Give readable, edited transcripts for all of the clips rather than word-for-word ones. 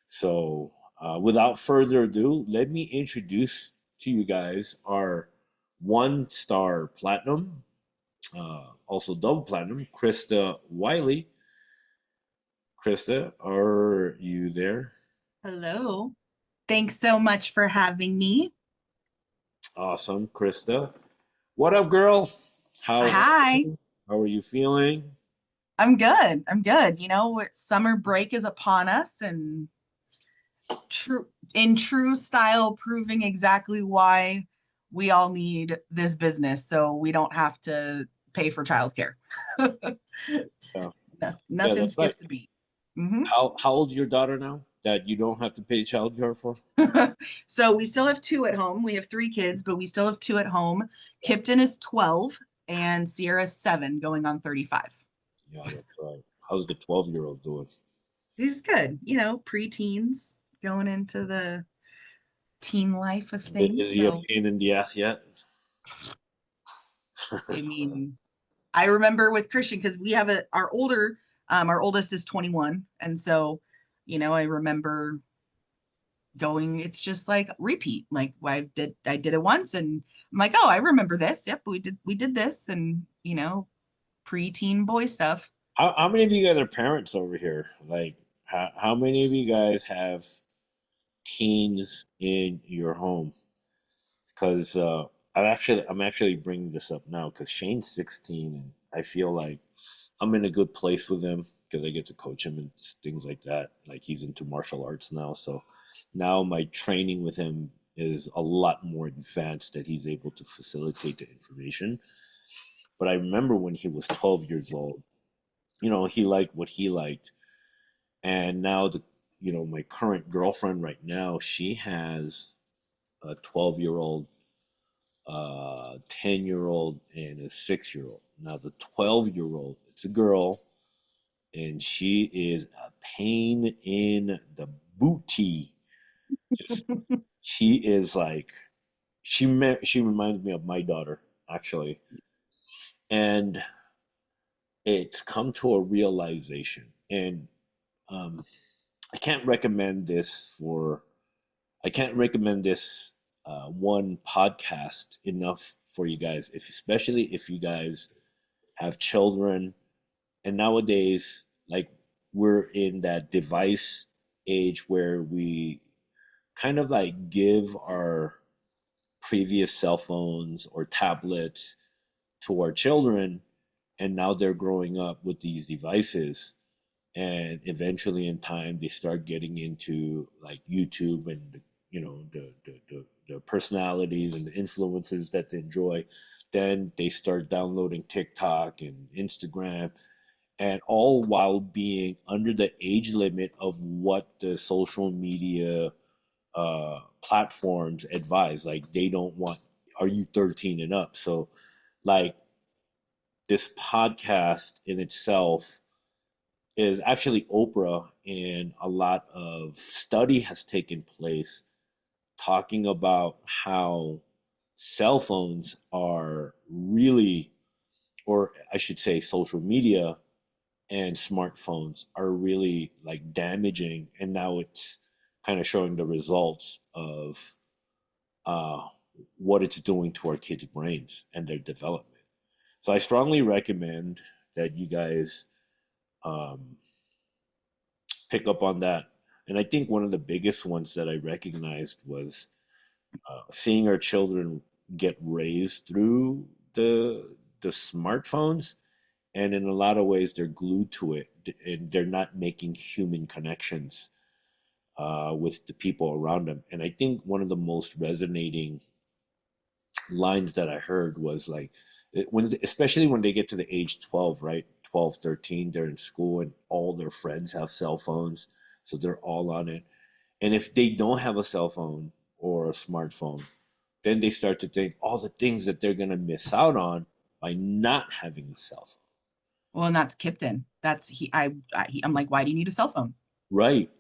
So, without further ado, let me introduce to you guys our 1 star platinum, also double platinum, Crista Wylie. Krista, are you there? Hello. Thanks so much for having me. Awesome, Krista. What up, girl? How Hi. how are you feeling? I'm good. I'm good. Summer break is upon us and true style proving exactly why we all need this business so we don't have to pay for childcare. Yeah, yeah, Nothing that's right. skips a beat. hmm How old's your daughter now that you don't have to pay childcare for? So we still have two at home. We have three kids, but we still have two at home. Kipton is 12 and Sierra's 7 going on 35. Yeah, that's right. How's the 12-year-old doing? He's good, preteens going into the teen life of Is things. he a So, pain in the ass yet? I mean, I remember with Christian because we have our oldest is 21. And so, I remember going, it's just like repeat. Like I did it once and I'm like, oh, I remember this. Yep, we did this and, preteen boy stuff. How many of you guys are parents over here? Like, how many of you guys have teens in your home? Because I'm actually bringing this up now because Shane's 16 and I feel like I'm in a good place with him because I get to coach him and things like that. Like he's into martial arts now, so now my training with him is a lot more advanced that he's able to facilitate the information. But I remember when he was 12 years old, he liked what he liked, and now my current girlfriend right now, she has a 12-year-old, 10-year-old, and a 6-year-old. Now the 12-year-old, it's a girl, and she is a pain in the booty. Just she is like she reminds me of my daughter actually, and it's come to a realization, and um, I can't recommend this for I can't recommend this one podcast enough for you guys, if especially if you guys have children. And nowadays, like, we're in that device age where we kind of like give our previous cell phones or tablets to our children, and now they're growing up with these devices, and eventually in time they start getting into like YouTube and the personalities and the influencers that they enjoy. Then they start downloading TikTok and Instagram, and all while being under the age limit of what the social media platforms advise. Like they don't want, are you 13 and up? So like this podcast in itself is actually Oprah, and a lot of study has taken place talking about how cell phones are really, or I should say, social media and smartphones are really like damaging, and now it's kind of showing the results of uh, what it's doing to our kids' brains and their development. So I strongly recommend that you guys um, pick up on that. And I think one of the biggest ones that I recognized was seeing our children get raised through the smartphones, and in a lot of ways they're glued to it, and they're not making human connections with the people around them. And I think one of the most resonating lines that I heard was like, especially when they get to the age 12, right? 12, 13, they're in school and all their friends have cell phones. So they're all on it. And if they don't have a cell phone or a smartphone, then they start to think all the things that they're going to miss out on by not having a cell phone. Well, and that's Kipton. That's I'm like, why do you need a cell phone? Right.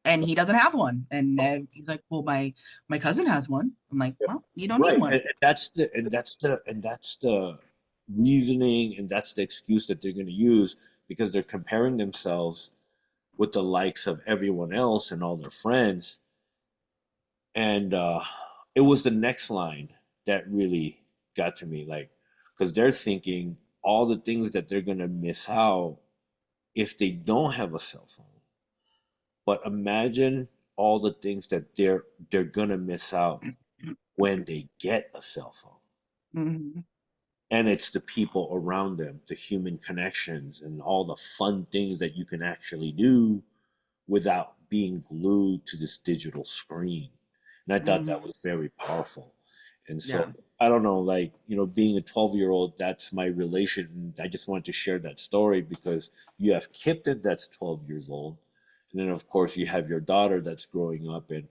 And he doesn't have one. And he's like, well, my cousin has one. I'm like, well, you don't need Right. one. And that's the reasoning, and that's the excuse that they're going to use because they're comparing themselves with the likes of everyone else and all their friends. And it was the next line that really got to me, like, because they're thinking all the things that they're going to miss out if they don't have a cell phone. But imagine all the things that they're going to miss out when they get a cell phone. Mhm. And it's the people around them, the human connections, and all the fun things that you can actually do without being glued to this digital screen. And I thought that Mhm. was very powerful. And so Yeah. I don't know, like, being a 12-year-old, that's my relation. I just wanted to share that story because you have Kipton that's 12 years old. And then, of course, you have your daughter that's growing up. And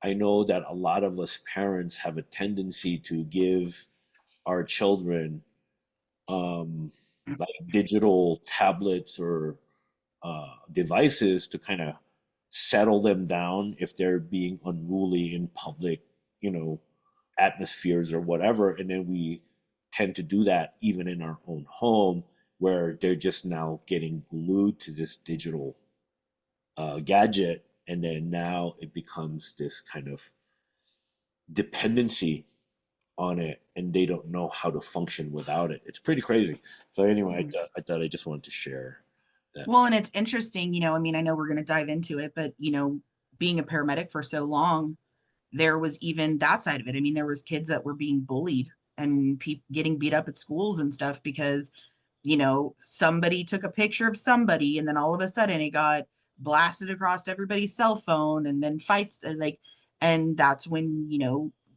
I know that a lot of us parents have a tendency to give our children like digital tablets or devices to kind of settle them down if they're being unruly in public, you know, atmospheres or whatever. And then we tend to do that even in our own home where they're just now getting glued to this digital gadget. And then now it becomes this kind of dependency on it and they don't know how to function without it. It's pretty crazy. So anyway, Mhm. I thought I just wanted to share that. Well, and it's interesting, I mean, I know we're going to dive into it, but being a paramedic for so long, there was even that side of it. I mean, there was kids that were being bullied and getting beat up at schools and stuff because somebody took a picture of somebody and then all of a sudden it got blasted across everybody's cell phone and then fights like, and that's when,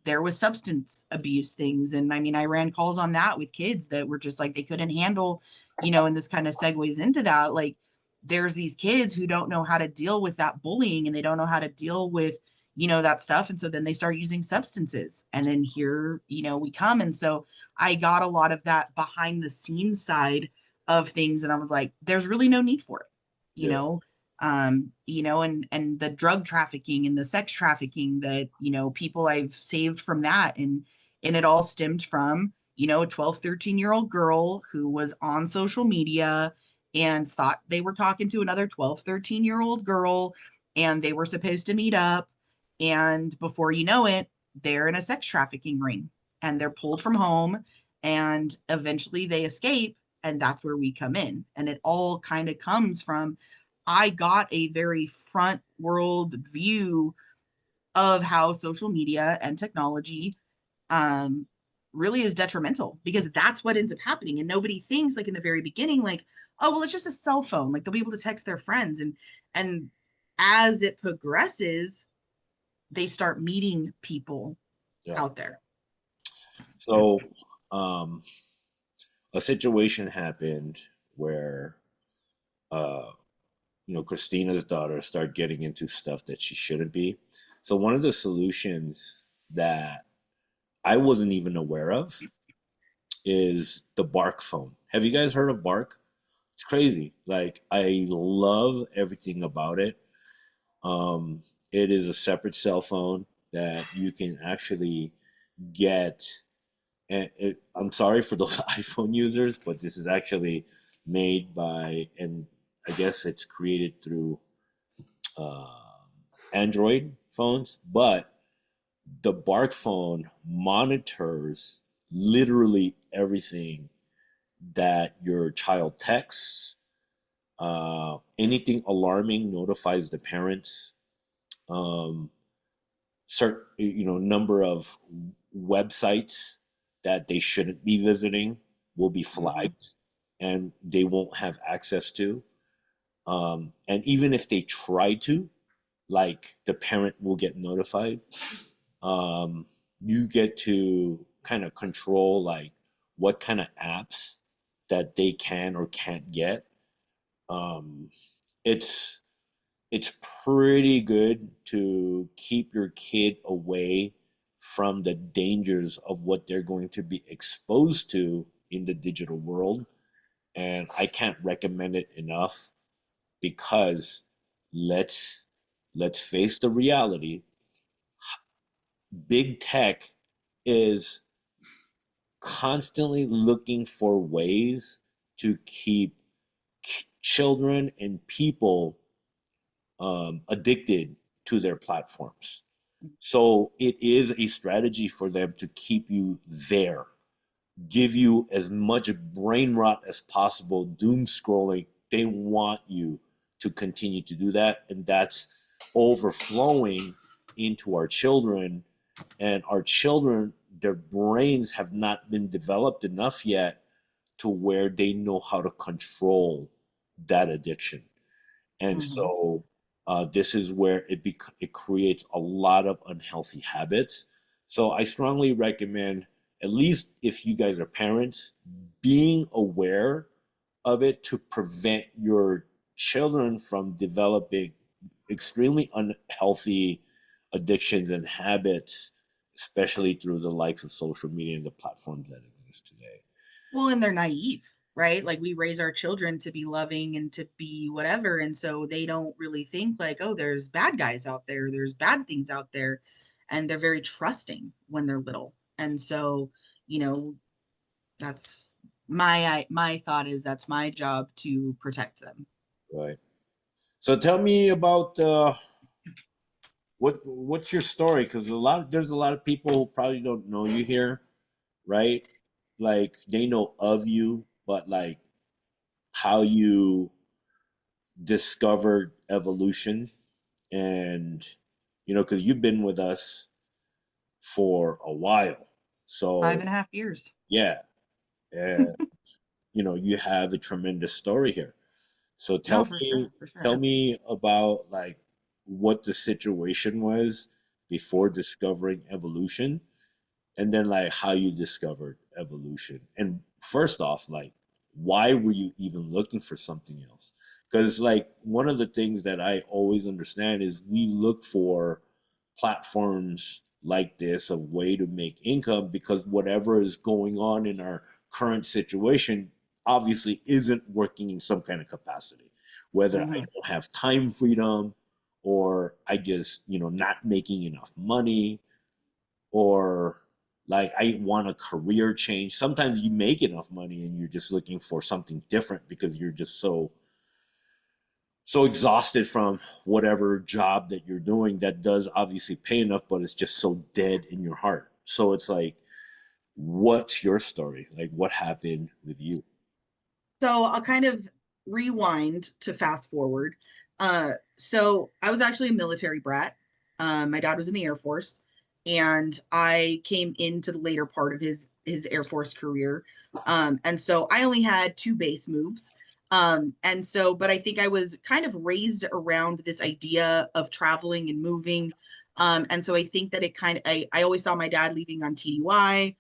there was substance abuse things. And I mean, I ran calls on that with kids that were just like, they couldn't handle, and this kind of segues into that. Like, there's these kids who don't know how to deal with that bullying and they don't know how to deal with, that stuff. And so then they start using substances. And then here, we come. And so I got a lot of that behind the scenes side of things. And I was like, there's really no need for it, you Yeah. know? And the drug trafficking and the sex trafficking that, people I've saved from that. And it all stemmed from, a 12, 13-year-old girl who was on social media and thought they were talking to another 12, 13-year-old girl and they were supposed to meet up. And before you know it, they're in a sex trafficking ring and they're pulled from home and eventually they escape. And that's where we come in. And it all kind of comes from I got a very front world view of how social media and technology um, really is detrimental because that's what ends up happening. And nobody thinks like in the very beginning, like, oh, well, it's just a cell phone. Like they'll be able to text their friends. And as it progresses, they start meeting people Yeah. out there. So, um, a situation happened where, uh, Christina's daughter started getting into stuff that she shouldn't be. So, one of the solutions that I wasn't even aware of is the Bark phone. Have you guys heard of Bark? It's crazy. Like, I love everything about it. Um, it is a separate cell phone that you can actually get. And I'm sorry for those iPhone users, but this is actually made by, and I guess it's created through uh, Android phones. But the Bark phone monitors literally everything that your child texts. Anything alarming notifies the parents. Um, certain number of websites that they shouldn't be visiting will be Mm-hmm. flagged and they won't have access to, and even if they try to, like, the parent will get notified. You get to kind of control like what kind of apps that they can or can't get. um, it's it's pretty good to keep your kid away from the dangers of what they're going to be exposed to in the digital world. And I can't recommend it enough because let's let's face the reality. Big tech is constantly looking for ways to keep children and people addicted to their platforms. So it is a strategy for them to keep you there, give you as much brain rot as possible, doom scrolling. They want you to continue to do that. And that's overflowing into our children. And our children, their brains have not been developed enough yet to where they know how to control that addiction. And Mhm. so this is where it creates a lot of unhealthy habits. So I strongly recommend, at least if you guys are parents, being aware of it to prevent your children from developing extremely unhealthy addictions and habits, especially through the likes of social media and the platforms that exist today. Well, and they're naive, right? Like we raise our children to be loving and to be whatever. And so they don't really think like, oh, there's bad guys out there, there's bad things out there. And they're very trusting when they're little. And so, you know, that's my thought is that's my job to protect them. Right. So tell me about what's your story? Because there's a lot of people who probably don't know you here, right? Like they know of you, but like how you discovered evolution, and because you've been with us for a while, Five so and a half years. yeah, and you have a tremendous story here. So No, tell for me, sure, for tell sure. me about like what the situation was before discovering evolution, and then like how you discovered evolution. And first off, like why were you even looking for something else? Because like one of the things that I always understand is we look for platforms like this, a way to make income, because whatever is going on in our current situation obviously isn't working in some kind of capacity, whether I Hmm. don't have time freedom, or I just not making enough money, or like I want a career change. Sometimes you make enough money and you're just looking for something different because you're just so exhausted from whatever job that you're doing that does obviously pay enough, but it's just so dead in your heart. So it's like, what's your story? Like, what happened with you? So I'll kind of rewind to fast forward. So I was actually a military brat. My dad was in the Air Force, and I came into the later part of his Air Force career. And so I only had two base moves. And so, but I think I was kind of raised around this idea of traveling and moving. And so I think that it kind of, I always saw my dad leaving on TDY.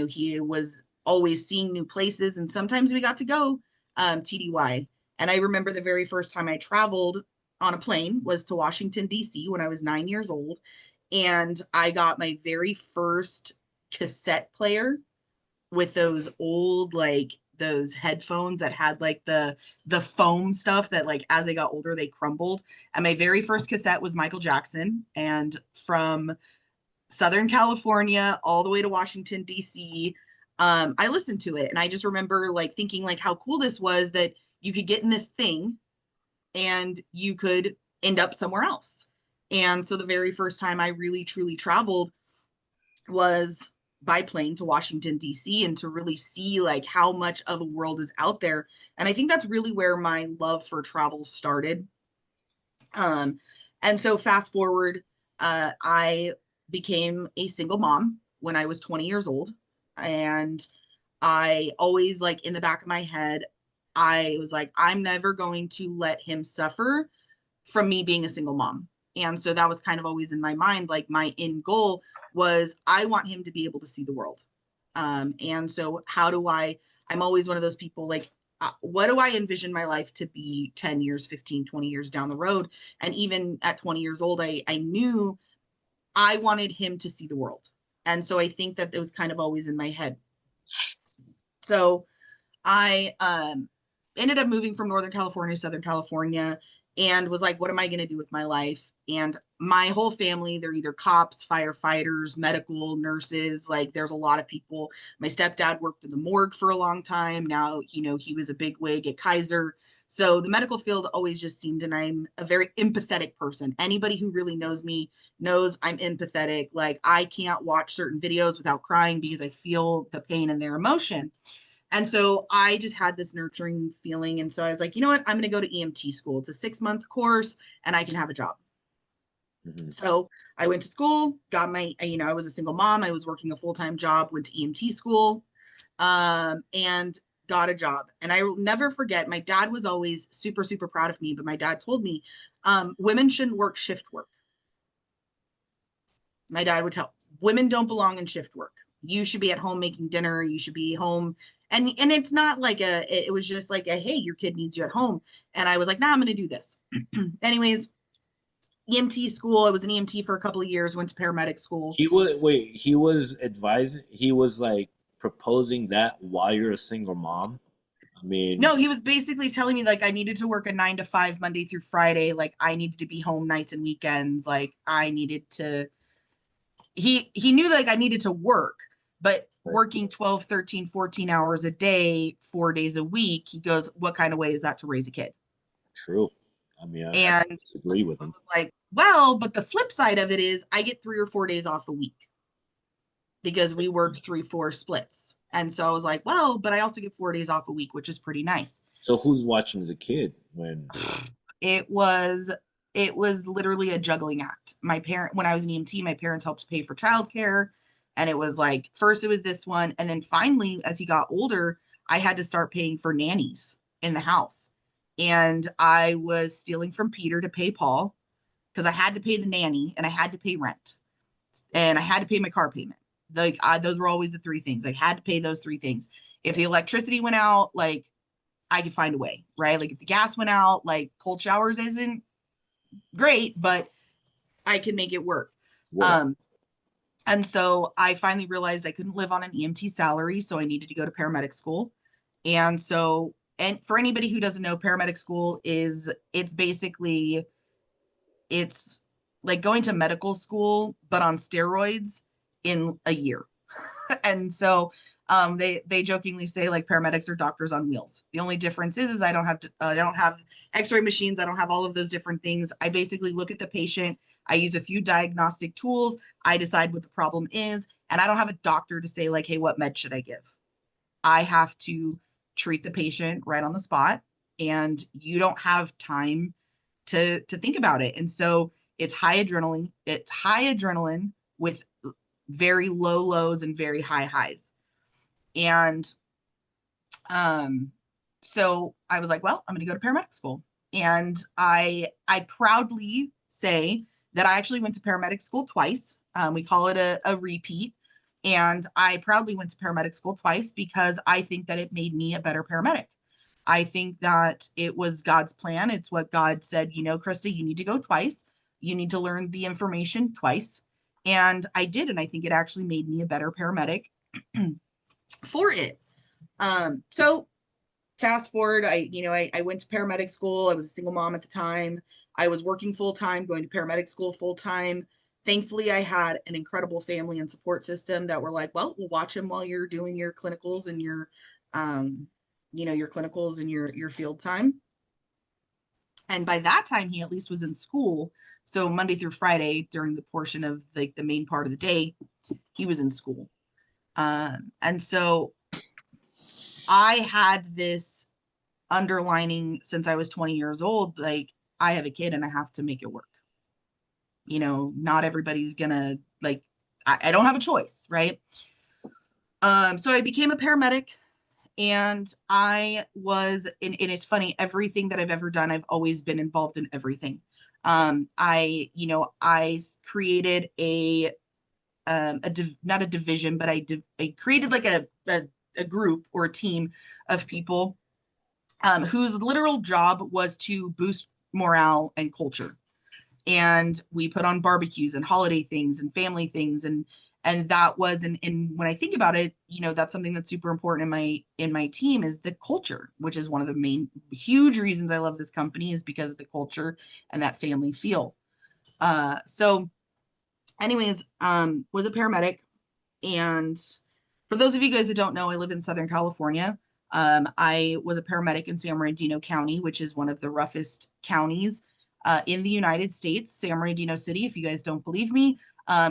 He was always seeing new places, and sometimes we got to go TDY. And I remember the very first time I traveled on a plane was to Washington, D.C. when I was 9 years old. And I got my very first cassette player with those old, like, those headphones that had like the foam stuff that like as they got older they crumbled. And my very first cassette was Michael Jackson, and from Southern California all the way to Washington, D.C. I listened to it, and I just remember like thinking like how cool this was that you could get in this thing and you could end up somewhere else. And so the very first time I really truly traveled was by plane to Washington, D.C., and to really see like how much of the world is out there. And I think that's really where my love for travel started. Um, and so fast forward, I became a single mom when I was 20 years old. And I always, like, in the back of my head, I was like, I'm never going to let him suffer from me being a single mom. And so that was kind of always in my mind. Like, my end goal was I want him to be able to see the world. And so, I'm always one of those people like, what do I envision my life to be 10 years, 15, 20 years down the road? And even at 20 years old, I knew I wanted him to see the world. And so I think that it was kind of always in my head. So I ended up moving from Northern California to Southern California, and was like, what am I going to do with my life? And my whole family, they're either cops, firefighters, medical nurses. Like, there's a lot of people. My stepdad worked in the morgue for a long time. Now, he was a big wig at Kaiser. So the medical field always just seemed, and I'm a very empathetic person. Anybody who really knows me knows I'm empathetic. Like I can't watch certain videos without crying because I feel the pain and their emotion. And so I just had this nurturing feeling. And so I was like, you know what? I'm going to go to EMT school. It's a 6-month course and I can have a job. Hmm. So I went to school, got my, I was a single mom. I was working a full-time job, went to EMT school, and got a job. And I will never forget, my dad was always super, super proud of me, but my dad told me, women shouldn't work shift work. My dad would tell women don't belong in shift work. You should be at home making dinner. You should be home. And it's not like it was just like a, hey, your kid needs you at home. And I was like, nah, I'm going to do this. Anyways, EMT school. I was an EMT for a couple of years, went to paramedic school. He was wait. He was advising. He was like proposing that while you're a single mom. I mean, No, he was basically telling me like I needed to work a 9 to 5 Monday through Friday. Like I needed to be home nights and weekends. Like I needed to, he knew that like I needed to work, but working 12, 13, 14 hours a day, 4 days a week, he goes, what kind of way is that to raise a kid? true. I mean, I And disagree with I him. was like, well, but the flip side of it is I get 3 or 4 days off a week because we worked 3-4 splits. And so I was like, well, but I also get 4 days off a week, which is pretty nice. So who's watching the kid when? It was it was literally a juggling act. My parent when I was an EMT, my parents helped pay for childcare. And it was like first it was this one. And then finally, as he got older, I had to start paying for nannies in the house. And I was stealing from Peter to pay Paul because I had to pay the nanny and I had to pay rent and I had to pay my car payment. Like those were always the three things. I had to pay those three things. If the electricity went out, like I could find a way, right? Like if the gas went out, like cold showers isn't great, but I can make it work. What? Um, and so I finally realized I couldn't live on an EMT salary, so I needed to go to paramedic school. And so, and for anybody who doesn't know, paramedic school is it's basically it's like going to medical school, but on steroids in a year. And so they jokingly say like paramedics are doctors on wheels. The only difference is I don't have X-ray machines. I don't have all of those different things. I basically look at the patient. I use a few diagnostic tools. I decide what the problem is, and I don't have a doctor to say like, hey, what med should I give? I have to treat the patient right on the spot, and you don't have time to think about it. And so it's high adrenaline. It's high adrenaline with very low lows and very high highs. And um, so I was like, well, I'm going to go to paramedic school. And I proudly say that I actually went to paramedic school twice. We call it a repeat. And I proudly went to paramedic school twice because I think that it made me a better paramedic. I think that it was God's plan. It's what God said, Krista, you need to go twice. You need to learn the information twice. And I did. And I think it actually made me a better paramedic for it. So fast forward, I went to paramedic school. I was a single mom at the time. I was working full time, going to paramedic school full time. Thankfully, I had an incredible family and support system that were like, well, we'll watch him while you're doing your clinicals and um, your clinicals and your field time. And by that time, he at least was in school. So Monday through Friday, during the portion of like the main part of the day, he was in school. And so I had this underlining since I was 20 years old, like I have a kid and I have to make it work. Not everybody's gonna like I don't have a choice, right? So I became a paramedic and I was and it's funny, everything that I've ever done, I've always been involved in everything. I created not a division, but I created like a group or a team of people whose literal job was to boost morale and culture. And we put on barbecues and holiday things and family things, and that was and when I think about it, that's something that's super important in my team is the culture, which is one of the main huge reasons I love this company is because of the culture and that family feel. So anyways, was a paramedic. And for those of you guys that don't know, I live in Southern California. I was a paramedic in San Bernardino County, which is one of the roughest counties in the United States. San Bernardino City, if you guys don't believe me,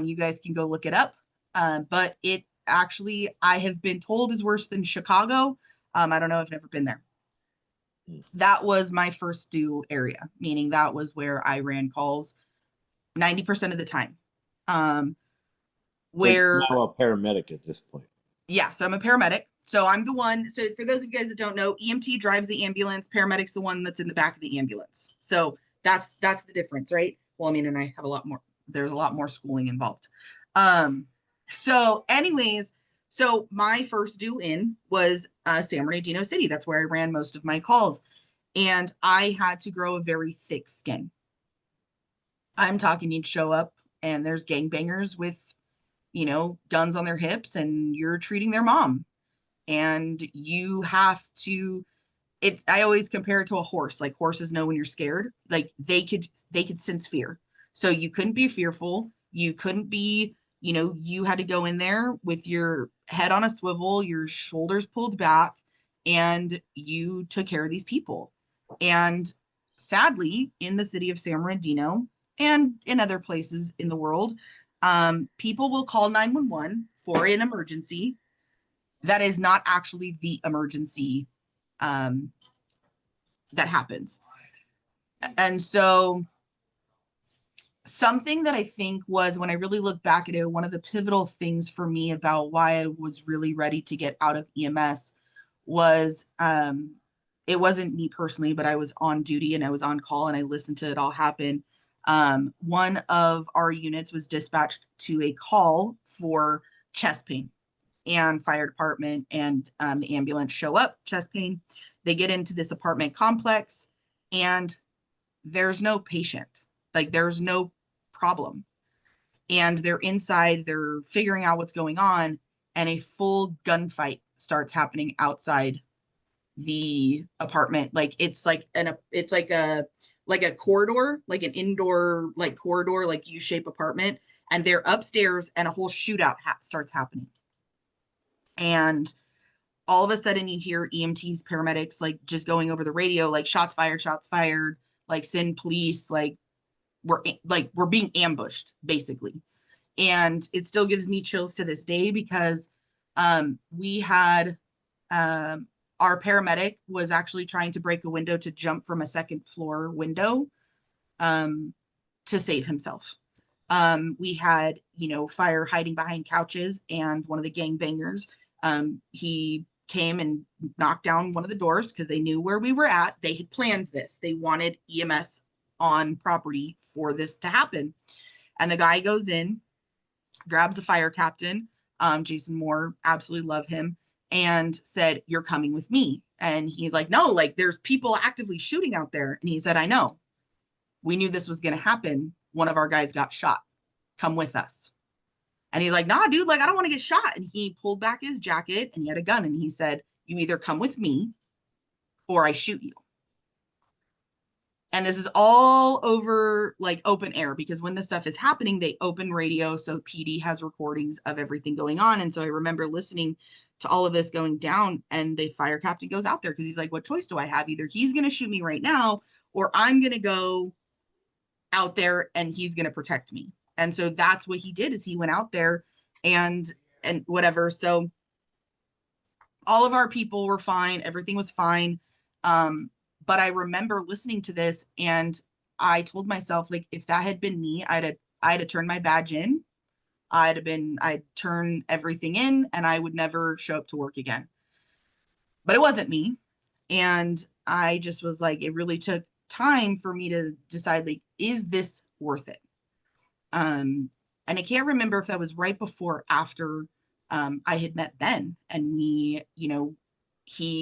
you guys can go look it up. But it actually, I have been told, is worse than Chicago. I don't know, I've never been there. Mm. That was my first due area, meaning that was where I ran calls 90% of the time. Um, So you're where now a paramedic at this point. Yeah, so I'm a paramedic. So I'm the one. So for those of you guys that don't know, EMT drives the ambulance, paramedic's the one that's in the back of the ambulance. So that's the difference, right? Well, I mean, and I have a lot more, there's a lot more schooling involved. Um, so anyways, so my first due in was San Bernardino City. That's where I ran most of my calls. And I had to grow a very thick skin. I'm talking, you'd show up and there's gangbangers with, guns on their hips, and you're treating their mom, and you have to, I always compare it to a horse. Like, horses know when you're scared. Like, they could sense fear. So you couldn't be fearful. You couldn't be, you had to go in there with your head on a swivel, your shoulders pulled back, and you took care of these people. And sadly, in the city of San Bernardino and in other places in the world, people will call 911 for an emergency that is not actually the emergency um, that happens. And so, something that I think was, when I really look back at it, one of the pivotal things for me about why I was really ready to get out of EMS was, it wasn't me personally, but I was on duty and I was on call and I listened to it all happen. One of our units was dispatched to a call for chest pain, and fire department and the ambulance show up, chest pain. They get into this apartment complex and there's no patient. Like, there's no problem. And they're inside, they're figuring out what's going on, and a full gunfight starts happening outside the apartment. Like, it's like a corridor, like an indoor like corridor, like U-shaped apartment, and they're upstairs and a whole shootout starts happening. And all of a sudden you hear EMTs, paramedics, like, just going over the radio, like, shots fired, like, send police, like we're being ambushed, basically. And it still gives me chills to this day because we had our paramedic was actually trying to break a window to jump from a second floor window um, to save himself. We had, fire hiding behind couches, and one of the gangbangers, he came and knocked down one of the doors because they knew where we were at. They had planned this. They wanted EMS on property for this to happen. And the guy goes in, grabs the fire captain, Jason Moore, absolutely love him, and said, "You're coming with me." And he's like, "No, like, there's people actively shooting out there." And he said, "I know. We knew this was going to happen. One of our guys got shot. Come with us." And he's like, "Nah, dude, like, I don't want to get shot." And he pulled back his jacket and he had a gun and he said, "You either come with me or I shoot you." And this is all over, like, open air, because when this stuff is happening, they open radio. So PD has recordings of everything going on. And so I remember listening to all of this going down, and the fire captain goes out there because he's like, "What choice do I have? Either he's going to shoot me right now, or I'm going to go out there and he's going to protect me." And so that's what he did, is he went out there and whatever. So all of our people were fine. Everything was fine. But I remember listening to this and I told myself, like, if that had been me, I'd have turned my badge in. I'd turn everything in and I would never show up to work again. But it wasn't me. And I just was like, it really took time for me to decide, like, is this worth it? And I can't remember if that was right before or after I had met Ben, and he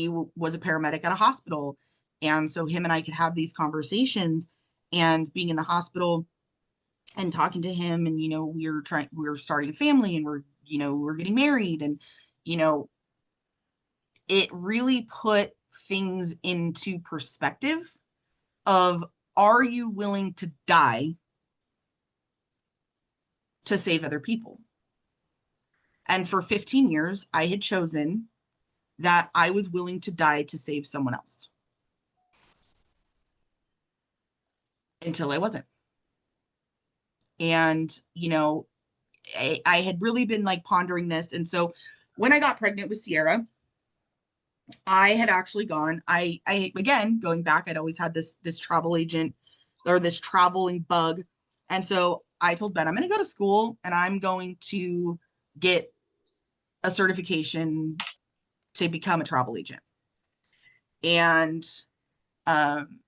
was a paramedic at a hospital. And so him and I could have these conversations, and being in the hospital and talking to him, and, we were starting a family, and we're getting married. And, you know, it really put things into perspective of, are you willing to die to save other people? And for 15 years, I had chosen that I was willing to die to save someone else until I wasn't. And, I had really been like pondering this. And so when I got pregnant with Sierra, I had actually gone, again, going back, I'd always had this travel agent or this traveling bug. And so I told Ben, I'm going to go to school and I'm going to get a certification to become a travel agent. And um,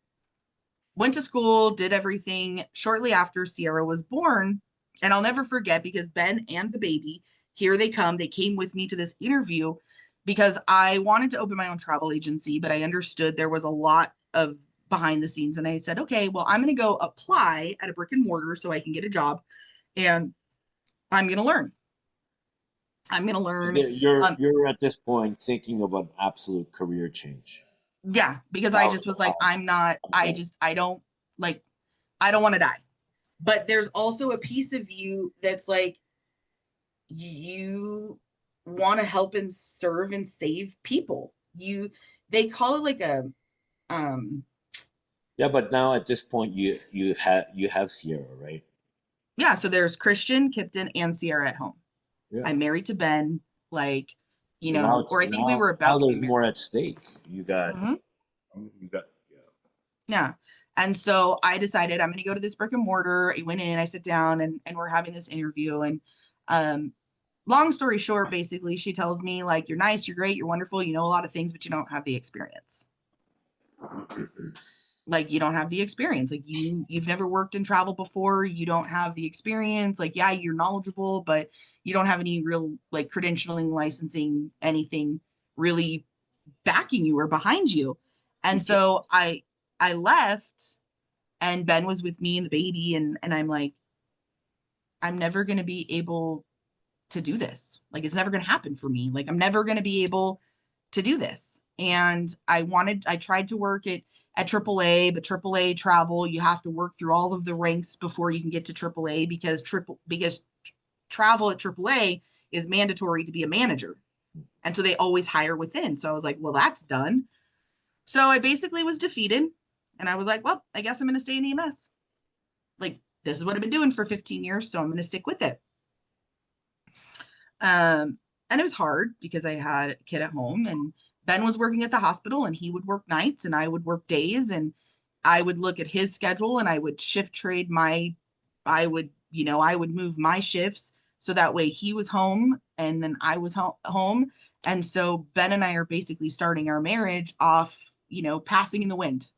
went to school, did everything. Shortly after Sierra was born, and I'll never forget because Ben and the baby, here they come. They came with me to this interview because I wanted to open my own travel agency, but I understood there was a lot of behind the scenes. And I said, okay, well, I'm going to go apply at a brick and mortar so I can get a job and I'm going to learn. I'm going to learn. You're at this point thinking of an absolute career change. Yeah, because I just was like, I'm not, I don't like, I don't want to die. But there's also a piece of you that's like, you want to help and serve and save people. They call it like a, um, Yeah, but now at this point you have Sierra, right? yeah, so there's Christian, Kipton, and Sierra at home. Yeah. I'm married to Ben, like, So now or I think we were about to be there's married. more at stake. Mhm. You got yeah. Yeah. And so I decided I'm going to go to this brick and mortar. I went in, I sit down and we're having this interview. And um, long story short, basically, she tells me, like, you're nice, you're great, you're wonderful, you know a lot of things, but you don't have the experience. Like, you don't have the experience. Like, you've never worked in travel before. You don't have the experience. Like, yeah, you're knowledgeable, but you don't have any real like credentialing, licensing, anything really backing you or behind you. And so I left and Ben was with me and the baby and I'm like, I'm never going to be able to do this. Like, it's never going to happen for me. Like, I'm never going to be able to do this. And I tried to work at AAA, but AAA travel, you have to work through all of the ranks before you can get to AAA because travel at AAA is mandatory to be a manager. And so they always hire within. So I was like, well, that's done. So I basically was defeated. And I was like, well, I guess I'm going to stay in EMS. Like, this is what I've been doing for 15 years. So I'm going to stick with it. And it was hard because I had a kid at home and Ben was working at the hospital and he would work nights and I would work days and I would look at his schedule and I would shift trade I would move my shifts so that way he was home and then I was home. And so Ben and I are basically starting our marriage off, passing in the wind.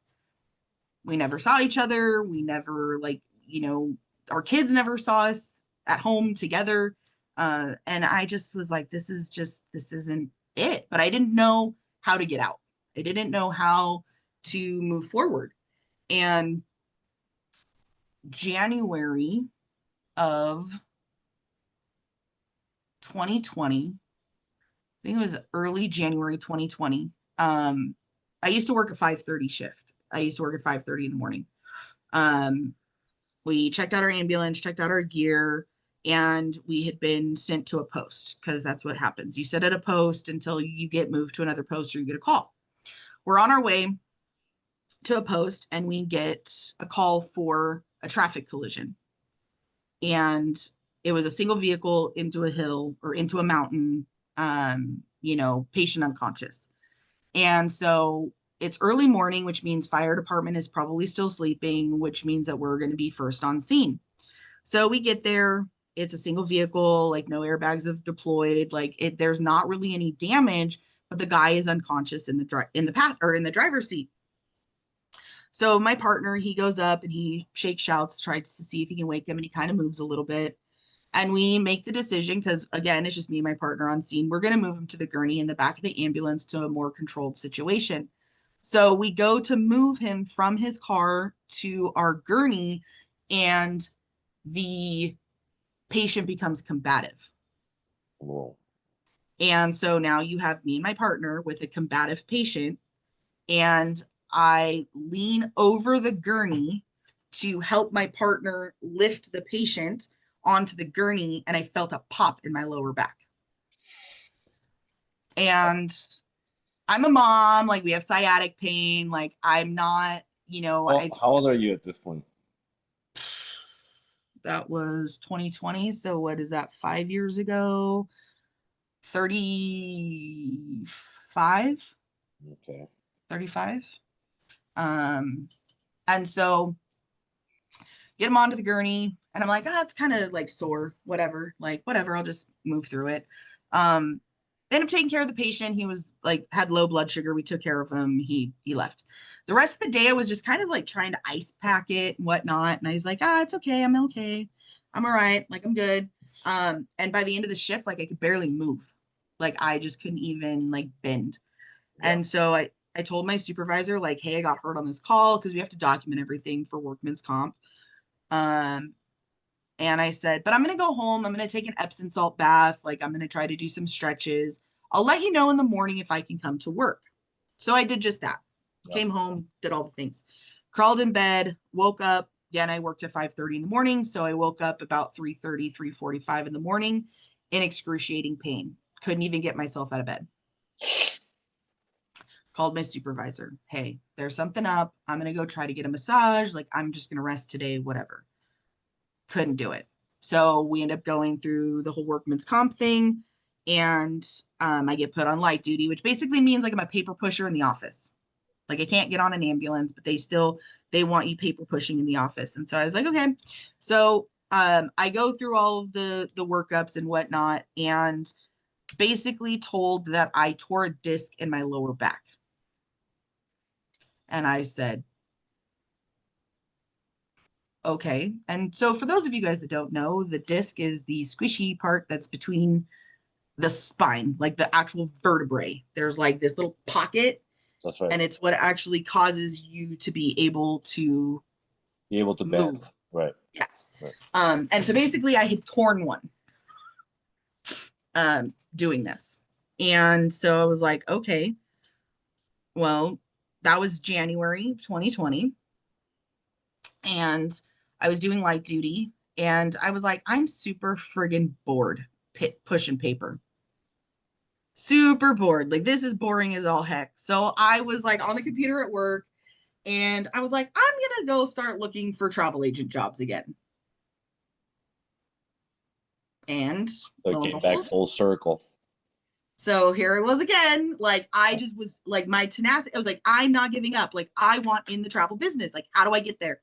We never saw each other. We never our kids never saw us at home together. And I just was like, this isn't it. But I didn't know how to get out. I didn't know how to move forward. And January of 2020, I think it was early January 2020. I used to work a 5:30 shift. I used to work at 5:30 in the morning. Um, we checked out our ambulance, checked out our gear, and we had been sent to a post because that's what happens. You sit at a post until you get moved to another post or you get a call. We're on our way to a post and we get a call for a traffic collision. And it was a single vehicle into a hill or into a mountain, patient unconscious. And so it's early morning, which means fire department is probably still sleeping, which means that we're going to be first on scene. So we get there. It's a single vehicle, like no airbags have deployed. There's not really any damage, but the guy is unconscious in the driver's seat. So my partner, he goes up and he shouts, tries to see if he can wake him, and he kind of moves a little bit. And we make the decision because, again, it's just me and my partner on scene. We're going to move him to the gurney in the back of the ambulance to a more controlled situation. So we go to move him from his car to our gurney, and the patient becomes combative. Whoa. And so now you have me and my partner with a combative patient, and I lean over the gurney to help my partner lift the patient onto the gurney, and I felt a pop in my lower back. And I'm a mom, like we have sciatic pain, like I'm not, Oh, how old are you at this point? that was 2020. So what is that? 5 years ago, 35, Okay. 35. Um, and so get him onto the gurney, and I'm like, it's kind of like sore, whatever, like whatever, I'll just move through it. Um, End up taking care of the patient. He was like had low blood sugar. We took care of him. He left. The rest of the day, I was just kind of like trying to ice pack it and whatnot. And I was like, it's okay. I'm okay. I'm all right. Like I'm good. And by the end of the shift, like I could barely move. Like I just couldn't even like bend. Yeah. And so I told my supervisor, like, hey, I got hurt on this call because we have to document everything for workman's comp. Um, and I said, but I'm going to go home. I'm going to take an Epsom salt bath. Like, I'm going to try to do some stretches. I'll let you know in the morning if I can come to work. So I did just that. Yeah. Came home, did all the things. Crawled in bed, woke up. Again, I worked at 5:30 in the morning. So I woke up about 3:30, 3:45 in the morning in excruciating pain. Couldn't even get myself out of bed. Called my supervisor. Hey, there's something up. I'm going to go try to get a massage. Like, I'm just going to rest today, whatever. Couldn't do it. So we end up going through the whole workman's comp thing. And I get put on light duty, which basically means like I'm a paper pusher in the office. Like I can't get on an ambulance, but they want you paper pushing in the office. And so I was like, okay. So I go through all of the workups and whatnot, and basically told that I tore a disc in my lower back. And I said, okay. And so for those of you guys that don't know, the disc is the squishy part that's between the spine, like the actual vertebrae. There's like this little pocket, That's right. and it's what actually causes you to be able to Be able to bend. move. Right. Yeah. Right. And so basically I had torn one doing this. And so I was like, okay, well, that was January 2020. And I was doing light duty, and I was like, I'm super friggin' bored pushing paper. Super bored. Like, this is boring as all heck. So I was like on the computer at work, and I was like, I'm going to go start looking for travel agent jobs again. And So it lo and came back behold, full circle. so here it was again. Like, I just was like, my tenacity, I was like, I'm not giving up. Like, I want in the travel business. Like, how do I get there?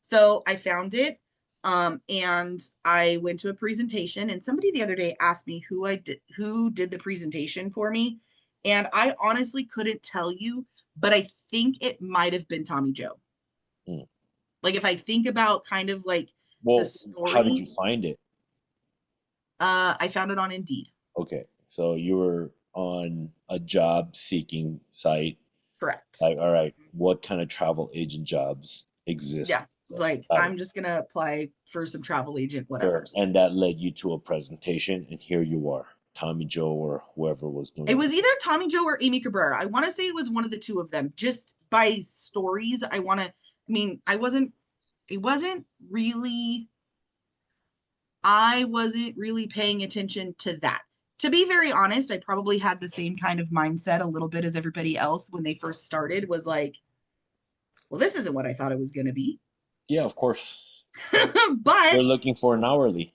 So I found it. And I went to a presentation, and somebody the other day asked me who did the presentation for me. And I honestly couldn't tell you, but I think it might have been Tommy Joe. Mm. Like, if I think about kind of like the Well, how did you story, find it? I found it on Indeed. Okay. So you were on a job seeking site. Correct. Like, all right, what kind of travel agent jobs exist? Yeah. It's like, Got it. I'm just gonna apply for some travel agent, Sure. whatever. And that led you to a presentation, and here you are, Tommy Joe or whoever was It doing it. was either Tommy Joe or Amy Cabrera. I want to say it was one of the two of them. Just by stories, it wasn't really, I wasn't really paying attention to that. To be very honest, I probably had the same kind of mindset a little bit as everybody else when they first started, was like, well, this isn't what I thought it was going to be. Yeah, of course. But, They're looking for an hourly.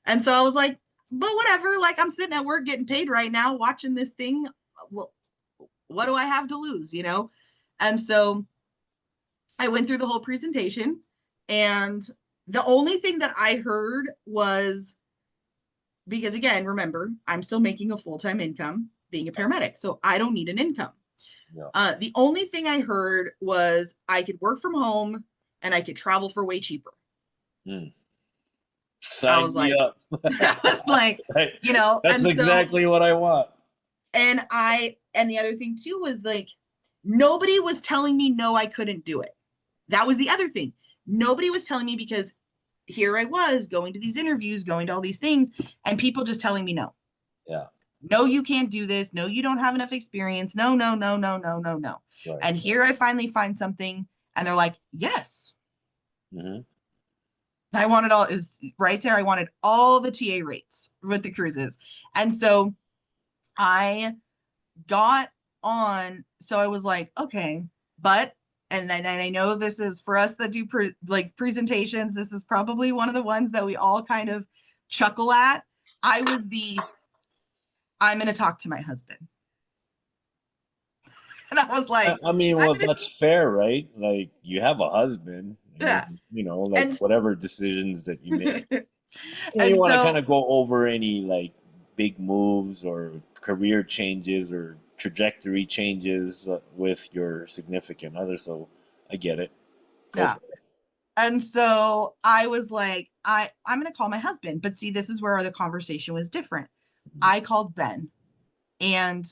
and so I was like, but whatever, like I'm sitting at work getting paid right now, watching this thing. Well, what do I have to lose, you know? And so I went through the whole presentation, and the only thing that I heard was, because again, remember, I'm still making a full-time income being a paramedic, so I don't need an income. Yeah. The only thing I heard was I could work from home and I could travel for way cheaper. Mm. I Sign was me like, up. I was like, That's and so, exactly what I want. and the other thing too was like, nobody was telling me no, I couldn't do it. That was the other thing. Nobody was telling me, because here I was going to these interviews, going to all these things, and people just telling me no. Yeah. No, you can't do this. No, you don't have enough experience. No, no, no, no, no, no, no. Right. And here I finally find something, and they're like, yes. Mm-hmm. I wanted all is right there. I wanted all the TA rates with the cruises. And so I got on, so I was like, okay, but, and then and I know this is for us that do like presentations, this is probably one of the ones that we all kind of chuckle at. I was the, I'm going to talk to my husband. And I was like, I mean, I'm well, going to, that's fair, right? Like you have a husband, yeah. and you know, like And, whatever decisions that you make, you know, you and want to kind so, of go over any like big moves or career changes or trajectory changes with your significant other. So I get it. Go yeah. for it. And so I was like, I'm going to call my husband. But see, this is where the conversation was different. I called Ben, and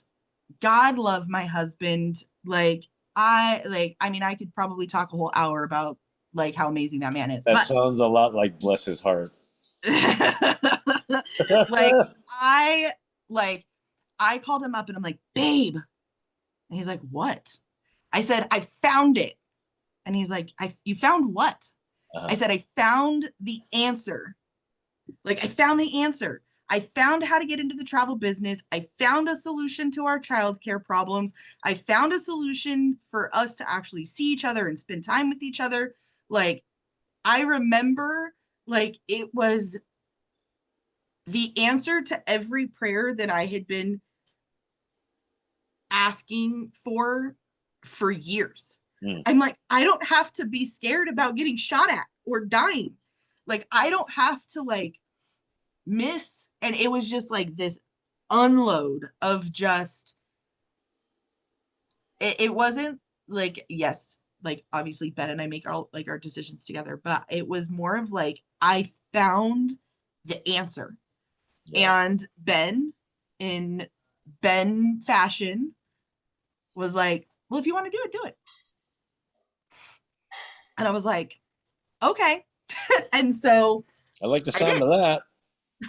God love my husband. I mean, I could probably talk a whole hour about like how amazing that man is. That But sounds a lot like bless his heart. like I like I called him up and I'm like, babe. And he's like, what? I said, I found it. And he's like, you found what? I Uh-huh. said, I found the answer. Like, I found the answer. I found how to get into the travel business. I found a solution to our childcare problems. I found a solution for us to actually see each other and spend time with each other. Like, I remember, like, it was the answer to every prayer that I had been asking for years. Mm. I'm like, I don't have to be scared about getting shot at or dying. Like, I don't have to like miss. And it was just like this unload of just, it wasn't like, yes, like obviously Ben and I make our decisions together, but it was more of like, I found the answer. Yeah. And Ben, in Ben fashion, was like, well, if you want to do it. And I was like, okay. And so I like the I did. sound of that.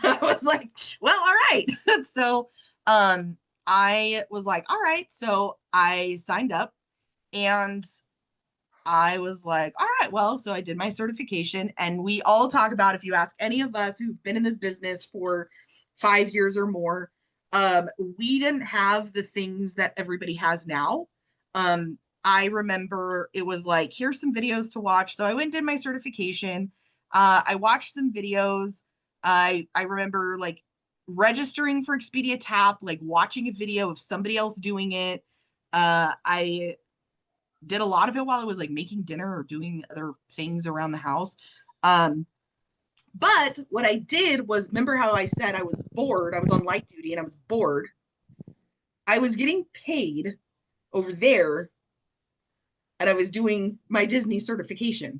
I was like, well, all right. So um I was like, all right. So I signed up, and I was like, all right, well, so I did my certification. And we all talk about, if you ask any of us who've been in this business for 5 years or more, we didn't have the things that everybody has now. I remember it was like, here's some videos to watch. So I went and did my certification. I watched some videos. I remember like registering for Expedia Tap, like watching a video of somebody else doing it. I did a lot of it while I was like making dinner or doing other things around the house. Um, but what I did was, remember how I said I was bored? I was on light duty and I was bored. I was getting paid over there, and I was doing my Disney certification.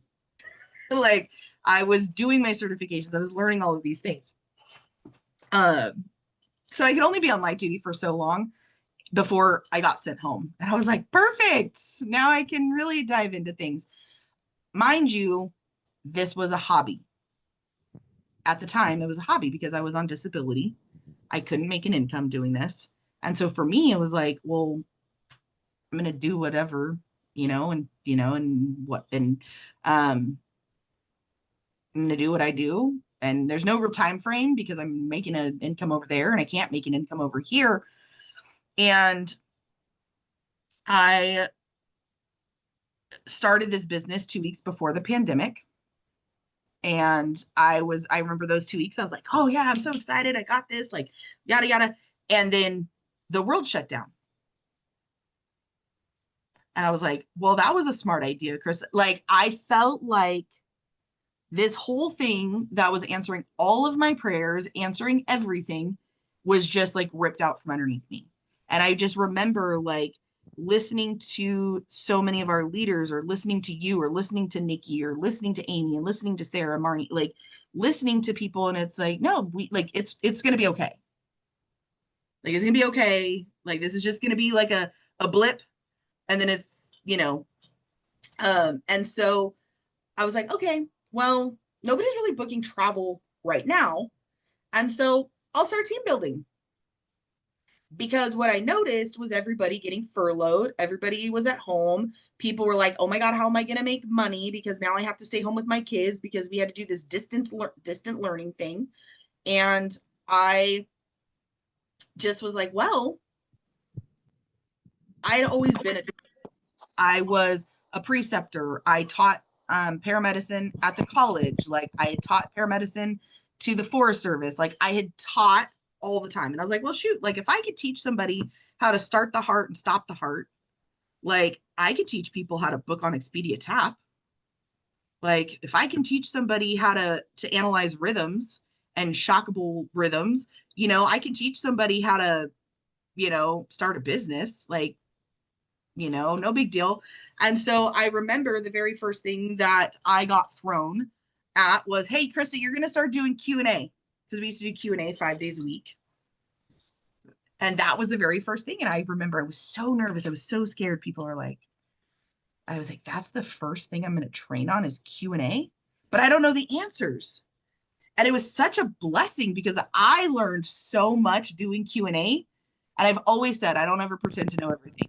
Like, I was doing my certifications. I was learning all of these things. Um, so I could only be on light duty for so long before I got sent home. And I was like, perfect. Now I can really dive into things. Mind you, this was a hobby. At the time, it was a hobby because I was on disability. I couldn't make an income doing this. And so for me, it was like, well, I'm going to do whatever, and what, and I'm going to do what I do. And there's no real time frame because I'm making an income over there and I can't make an income over here. And I started this business 2 weeks before the pandemic. And I remember those 2 weeks, I was like, oh yeah, I'm so excited. I got this, like, yada, yada. And then the world shut down. And I was like, well, that was a smart idea, Chris. Like, I felt like this whole thing that was answering all of my prayers, answering everything, was just like ripped out from underneath me. And I just remember like listening to so many of our leaders, or listening to you, or listening to Nikki, or listening to Amy, and listening to Sarah, Marnie, like listening to people. And it's like, no, we like, it's going to be okay. Like, it's going to be okay. Like, this is just going to be like a blip. And then and so I was like, okay, well, nobody's really booking travel right now. And so I'll start team building, because what I noticed was everybody getting furloughed. Everybody was at home. People were like, oh my God, how am I going to make money? Because now I have to stay home with my kids because we had to do this distant learning thing. And I just was like, well, I had always been I was a preceptor. I taught paramedicine at the college. Like I had taught paramedicine to the Forest Service. Like I had taught all the time. And I was like, well, shoot, like if I could teach somebody how to start the heart and stop the heart, like I could teach people how to book on Expedia Tap. Like if I can teach somebody how to analyze rhythms and shockable rhythms, I can teach somebody how to, start a business. Like, no big deal. And so I remember the very first thing that I got thrown at was, hey, Krista, you're going to start doing Q&A, because we used to do Q&A 5 days a week. And that was the very first thing. And I remember I was so nervous. I was so scared. I was like, that's the first thing I'm going to train on is Q&A, but I don't know the answers. And it was such a blessing because I learned so much doing Q&A. And I've always said, I don't ever pretend to know everything.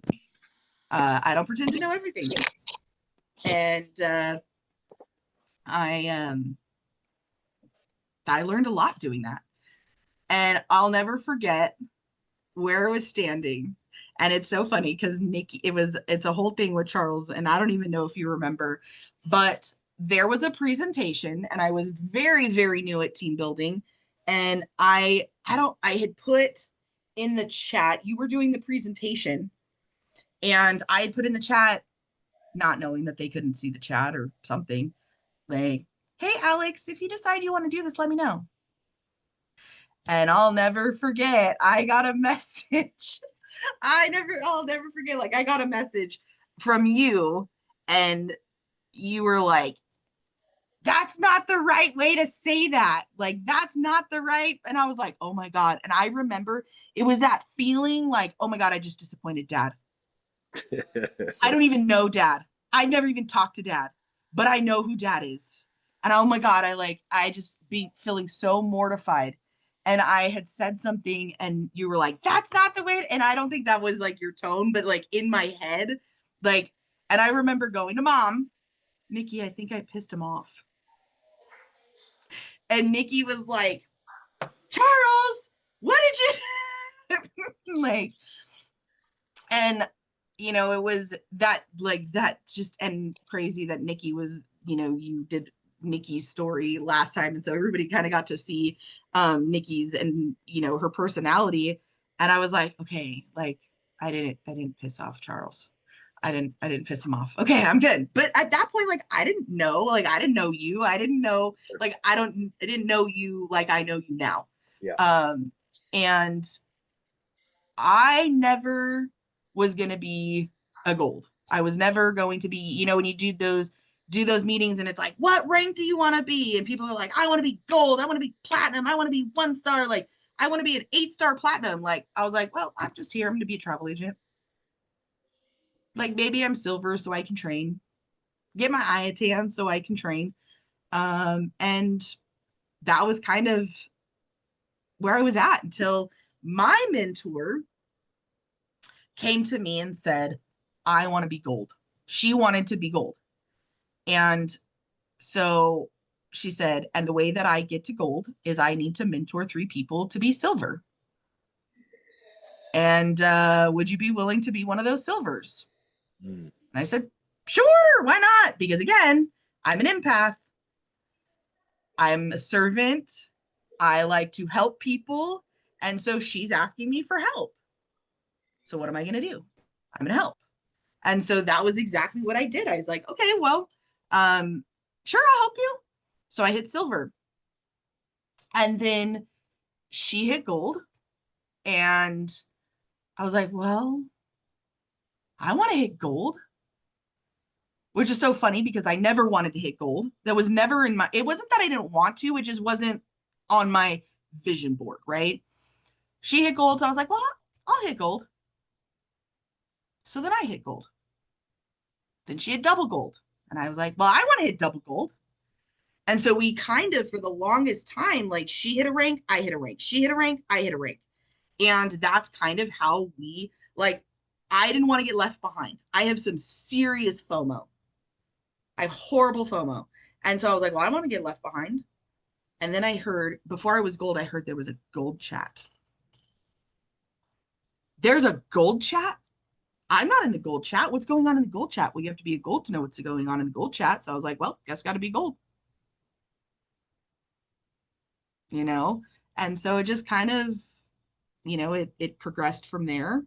I don't pretend to know everything. And I learned a lot doing that. And I'll never forget where I was standing. And it's so funny because Nikki, it's a whole thing with Charles, and I don't even know if you remember, but there was a presentation, and I was very, very new at team building. And I had put in the chat, you were doing the presentation, and I had put in the chat, not knowing that they couldn't see the chat or something, like, hey, Alex, if you decide you want to do this, let me know. And I'll never forget, I got a message. I'll never forget. Like, I got a message from you, and you were like, that's not the right way to say that. Like, that's not the right. And I was like, oh my God. And I remember it was that feeling like, oh my God, I just disappointed dad. I don't even know dad. I've never even talked to dad, but I know who dad is. And oh my God, I just being feeling so mortified. And I had said something and you were like, that's not the way. And I don't think that was like your tone, but like in my head, like, and I remember going to mom, Nikki, I think I pissed him off. And Nikki was like, Charles, what did you like? And it was that like that just and crazy that Nikki was, you did Nikki's story last time. And so everybody kind of got to see Nikki's and her personality. And I was like, okay, like I didn't piss off Charles. I didn't piss him off. Okay, I'm good. But at that point, like I didn't know, like I didn't know you. I didn't know, like I didn't know you like I know you now. Yeah. And I never was going to be a gold. I was never going to be, when you do those meetings and it's like, what rank do you want to be? And people are like, I want to be gold. I want to be platinum. I want to be 1 star. Like, I want to be an 8-star platinum. Like, I was like, well, I'm just here. I'm going to be a travel agent. Like, maybe I'm silver so I can train, get my IATAN so I can train. And that was kind of where I was at until my mentor came to me and said, I want to be gold. She wanted to be gold. And so she said, and the way that I get to gold is I need to mentor 3 people to be silver. And would you be willing to be one of those silvers? And I said, sure, why not? Because again, I'm an empath. I'm a servant. I like to help people. And so she's asking me for help. So what am I going to do? I'm going to help. And so that was exactly what I did. I was like, okay, well, sure, I'll help you. So I hit silver. And then she hit gold. And I was like, well, I want to hit gold, which is so funny because I never wanted to hit gold. That was never in my, it wasn't that I didn't want to, it just wasn't on my vision board, right? She hit gold. So I was like, well, I'll hit gold. So then I hit gold. Then she hit double gold. And I was like, well, I want to hit double gold. And so we kind of, for the longest time, like she hit a rank, I hit a rank. She hit a rank, I hit a rank. And that's kind of how we, like, I didn't want to get left behind. I have some serious FOMO. I have horrible FOMO. And so I was like, well, I want to get left behind. And then I heard, before I was gold, I heard there was a gold chat. There's a gold chat? I'm not in the gold chat. What's going on in the gold chat? Well, you have to be a gold to know what's going on in the gold chat. So I was like, well, guess got to be gold, you know? And so it just kind of, it progressed from there.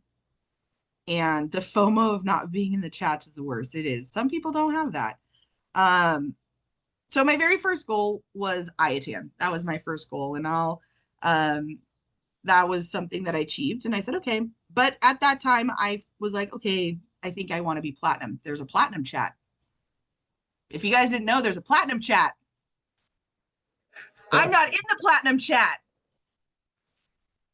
And the FOMO of not being in the chats is the worst. It is. Some people don't have that. Um, so my very first goal was IATAN. That was my first goal. And um, that was something that I achieved. And I said, okay. But at that time, I was like, okay, I think I want to be platinum. There's a platinum chat. If you guys didn't know, there's a platinum chat. I'm not in the platinum chat.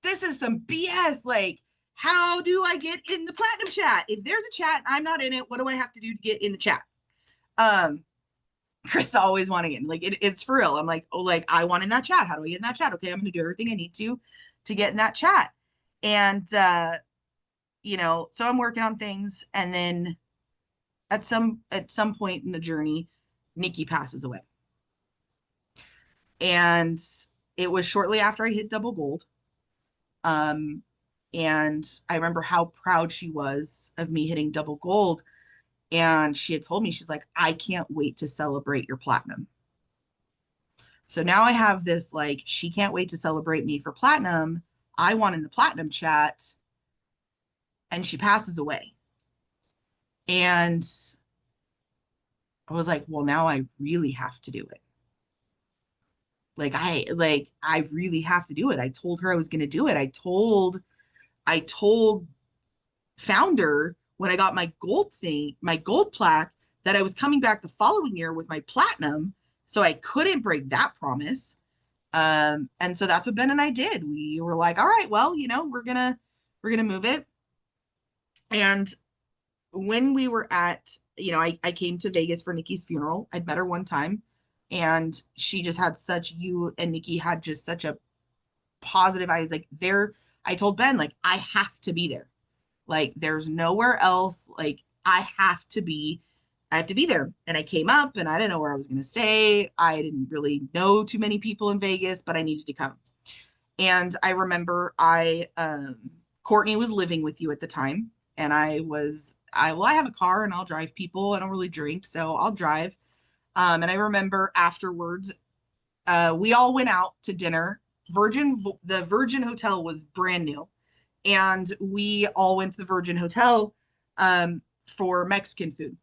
This is some BS. Like, how do I get in the platinum chat? If there's a chat, I'm not in it. What do I have to do to get in the chat? Krista always wanting in. Like it's for real. I'm like, oh, like I want in that chat. How do I get in that chat? Okay, I'm gonna do everything I need to get in that chat. And so I'm working on things, and then at some point in the journey, Nikki passes away. And it was shortly after I hit double gold. Um, and I remember how proud she was of me hitting double gold. And she had told me, she's like, I can't wait to celebrate your platinum. So now I have this, like, she can't wait to celebrate me for platinum. I want in the platinum chat. And she passes away. And I was like, well, now I really have to do it. I really have to do it. I told her I was going to do it. I told founder when I got my gold plaque, that I was coming back the following year with my platinum. So I couldn't break that promise. And so that's what Ben and I did. We were like, all right, well, we're gonna move it. And when we were I came to Vegas for Nikki's funeral. I'd met her one time, and she just had you and Nikki had just such a positive. I was like, I told Ben, like, I have to be there. Like, there's nowhere else. Like, I have to be there. And I came up, and I didn't know where I was going to stay. I didn't really know too many people in Vegas, but I needed to come. And I remember Courtney was living with you at the time. And I have a car and I'll drive people. I don't really drink, so I'll drive. And I remember afterwards, we all went out to dinner. The Virgin Hotel was brand new. And we all went to the Virgin Hotel for Mexican food.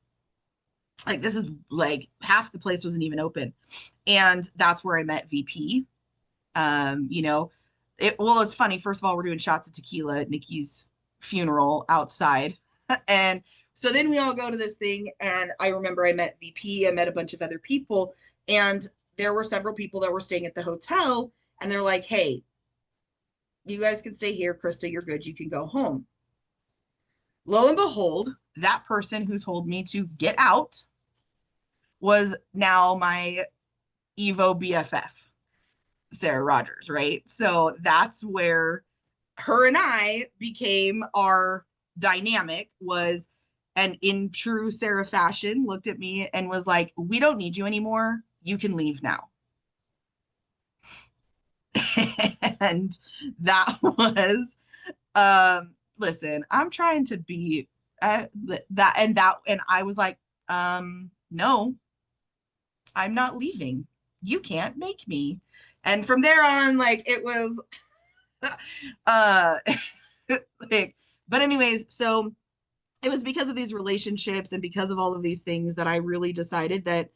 Like, this is like half the place wasn't even open. And that's where I met VP. It's funny. First of all, we're doing shots of tequila at Nikki's funeral outside. And so then we all go to this thing. And I remember I met VP. I met a bunch of other people. And there were several people that were staying at the hotel. And they're like, hey, you guys can stay here. Krista, you're good. You can go home. Lo and behold, that person who told me to get out was now my Evo BFF, Sarah Rogers, right? So that's where her and I became our dynamic was, and in true Sarah fashion, looked at me and was like, we don't need you anymore. You can leave now. And that was, listen, I'm trying to be and I was like, no, I'm not leaving. You can't make me. And from there on, like, it was like, but anyways, so it was because of these relationships and because of all of these things that I really decided that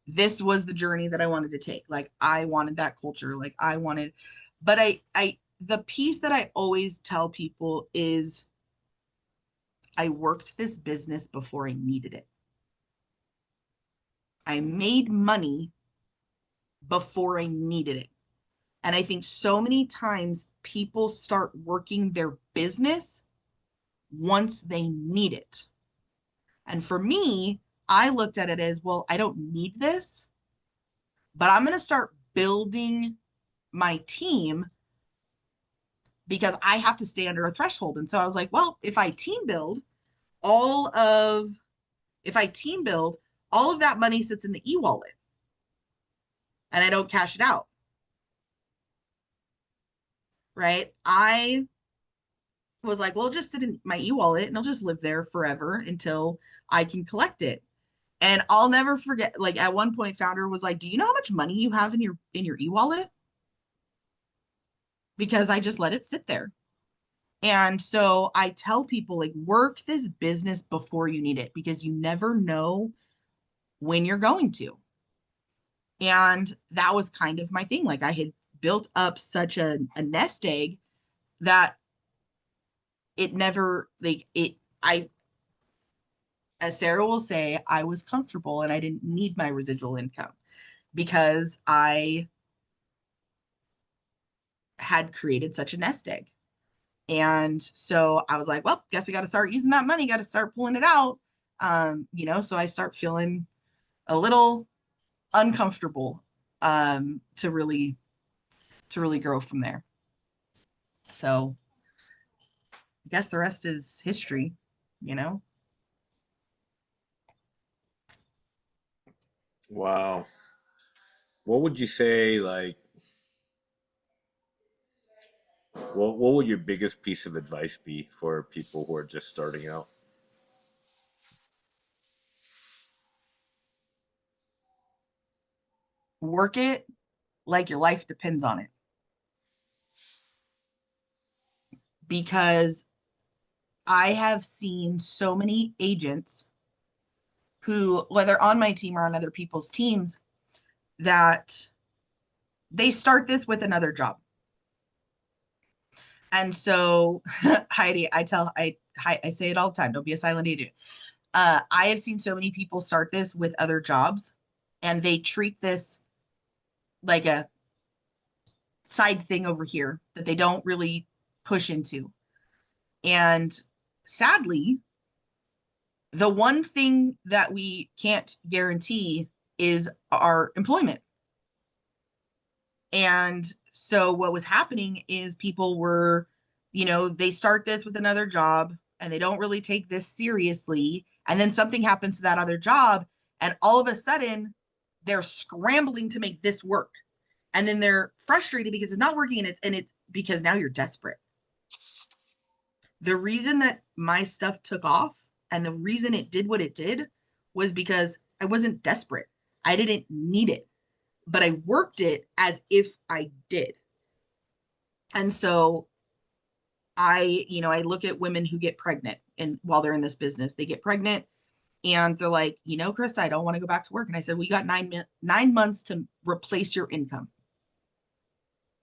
this was the journey that I wanted to take. Like, I wanted that culture. Like, but the piece that I always tell people is I worked this business before I needed it. I made money before I needed it. And I think so many times people start working their business once they need it. And for me, I looked at it as, well, I don't need this, but I'm going to start building my team because I have to stay under a threshold. And so I was like, well, if I team build, all of that money sits in the e-wallet and I don't cash it out. Right? I was like, well, just sit in my e-wallet and I'll just live there forever until I can collect it. And I'll never forget, like at one point, founder was like, do you know how much money you have in your e-wallet? Because I just let it sit there. And so I tell people, like, work this business before you need it because you never know when you're going to. And that was kind of my thing. Like I had built up such a nest egg that it never like it I as Sarah will say, I was comfortable and I didn't need my residual income because I had created such a nest egg. And so I was like, well, guess I got to start using that money, got to start pulling it out. So I start feeling a little uncomfortable to really grow from there. So I guess the rest is history, you know. Wow. What would you say, like, what would your biggest piece of advice be for people who are just starting out? Work it like your life depends on it because I have seen so many agents who, whether on my team or on other people's teams, that they start this with another job. And so, Heidi, I say it all the time. Don't be a silent agent. I have seen so many people start this with other jobs, and they treat this like a side thing over here that they don't really push into. And sadly, the one thing that we can't guarantee is our employment. And so what was happening is people were, they start this with another job and they don't really take this seriously. And then something happens to that other job. And all of a sudden, they're scrambling to make this work. And then they're frustrated because it's not working and it's because now you're desperate. The reason that my stuff took off and the reason it did what it did was because I wasn't desperate. I didn't need it, but I worked it as if I did. And so I look at women who get pregnant and while they're in this business, they get pregnant and they're like, Chris, I don't want to go back to work. And I said, well, you got 9 months to replace your income.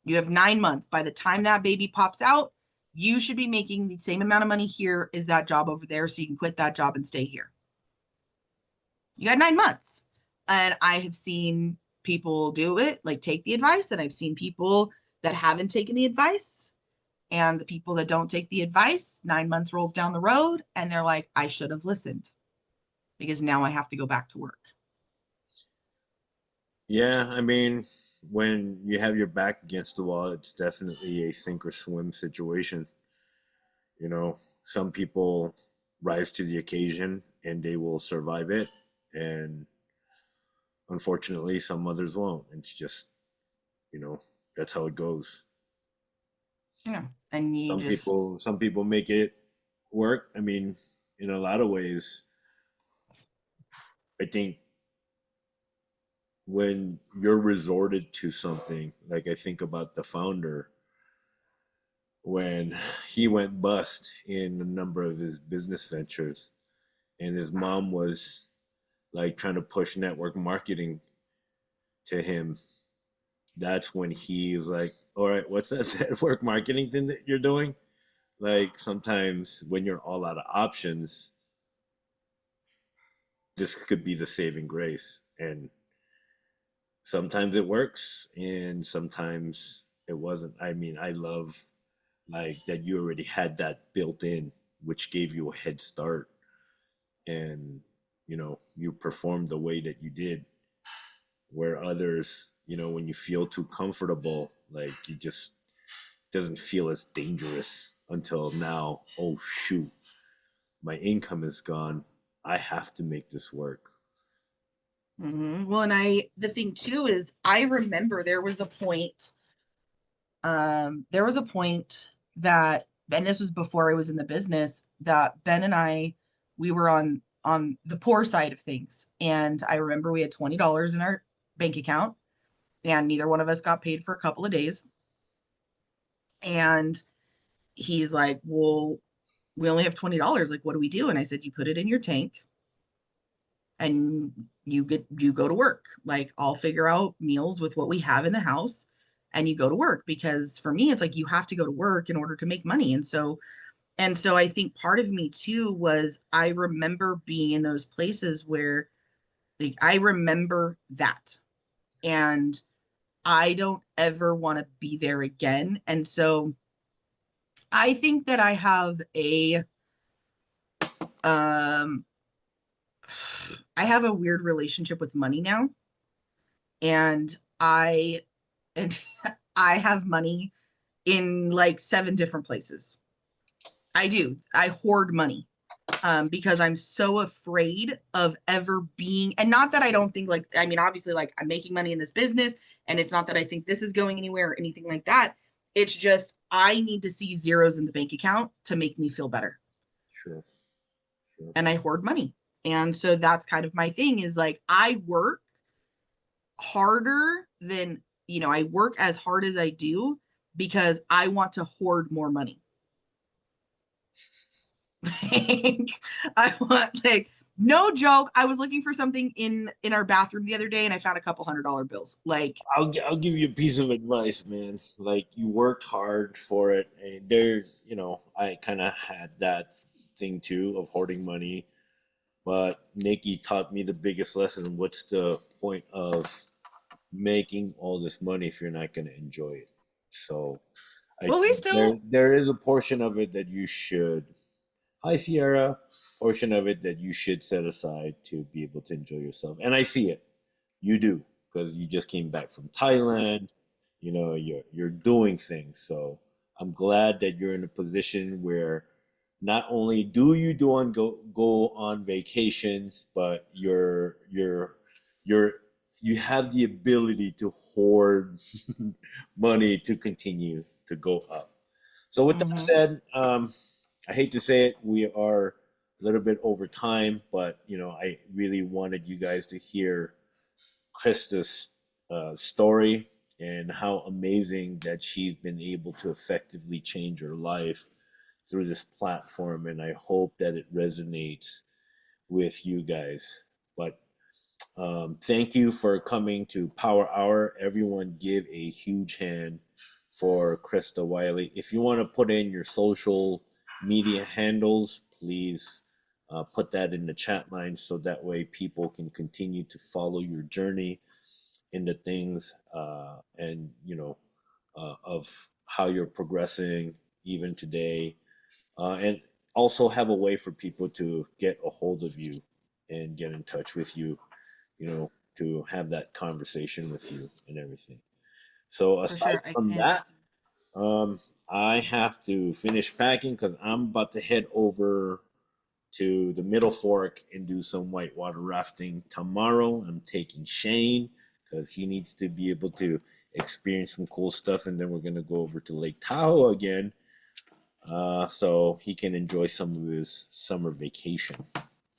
You have 9 months. By the time that baby pops out, you should be making the same amount of money here as that job over there. So you can quit that job and stay here. You got 9 months. And I have seen people do it, like take the advice. And I've seen people that haven't taken the advice. And the people that don't take the advice, 9 months rolls down the road and they're like, I should have listened because now I have to go back to work. Yeah, I mean, when you have your back against the wall, it's definitely a sink or swim situation. Some people rise to the occasion and they will survive it, and unfortunately, some others won't. It's just, you know, that's how it goes. Yeah. And you just, Some people make it work. I mean, in a lot of ways, I think when you're resorted to something, like I think about the founder when he went bust in a number of his business ventures, and his mom was like trying to push network marketing to him. That's when he's like, all right, what's that network marketing thing that you're doing? Like sometimes when you're all out of options, this could be the saving grace. And sometimes it works and sometimes it wasn't. I mean, I love like that you already had that built in, which gave you a head start, and you performed the way that you did, where others, when you feel too comfortable, like you just doesn't feel as dangerous until now. Oh shoot, my income is gone, I have to make this work. well, and the thing too is I remember there was a point that and this was before I was in the business, that Ben and I, we were on the poor side of things. And I remember we had $20 in our bank account and neither one of us got paid for a couple of days. And he's like, well, we only have $20. Like, what do we do? And I said, you put it in your tank and you go to work. Like, I'll figure out meals with what we have in the house and you go to work. Because for me, it's like you have to go to work in order to make money. And so I think part of me too was I remember being in those places where, like, I remember that. And I don't ever want to be there again. And so I think that I have um I have a weird relationship with money now. And and I have money in like 7 different places. I do. I hoard money. Because I'm so afraid of ever being, and not that I don't think, like, I mean, obviously, like, I'm making money in this business, and it's not that I think this is going anywhere or anything like that. It's just I need to see zeros in the bank account to make me feel better. Sure. Sure. And I hoard money. And so that's kind of my thing, is like I work harder than, I work as hard as I do because I want to hoard more money. I want, like, no joke. I was looking for something in our bathroom the other day and I found a couple $100 bills. Like, I'll give you a piece of advice, man. Like, you worked hard for it, and there, I kind of had that thing too of hoarding money. But Nikki taught me the biggest lesson. What's the point of making all this money if you're not going to enjoy it? So I well, we think there still, there is a portion of it that you should, hi Sierra, portion of it that you should set aside to be able to enjoy yourself. And I see it. You do, because you just came back from Thailand. You're doing things. So I'm glad that you're in a position where not only do you go on vacations, but you're you have the ability to hoard money to continue to go up. So with that mhm, said, I hate to say it, we are a little bit over time, but I really wanted you guys to hear Krista's story and how amazing that she's been able to effectively change her life through this platform. And I hope that it resonates with you guys. But thank you for coming to Power Hour. Everyone, give a huge hand for Crista Wylie. If you want to put in your social media handles, please put that in the chat line so that way people can continue to follow your journey into things, and of how you're progressing even today, and also have a way for people to get a hold of you and get in touch with you, to have that conversation with you and everything. So for aside sure. I from can't. that, I have to finish packing because I'm about to head over to the Middle Fork and do some whitewater rafting tomorrow. I'm taking Shane because he needs to be able to experience some cool stuff, and then we're gonna go over to Lake Tahoe again, so he can enjoy some of his summer vacation.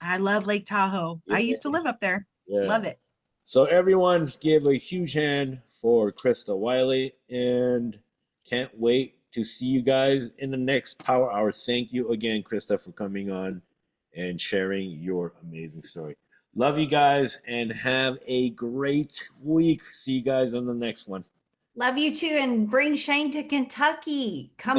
I love Lake Tahoe. I Yeah, used to live up there. yeah. Love it. So everyone, give a huge hand for Crista Wylie, and can't wait to see you guys in the next Power Hour. Thank you again, Krista, for coming on and sharing your amazing story. Love you guys and have a great week. See you guys on the next one. Love you too. And bring Shane to Kentucky. Come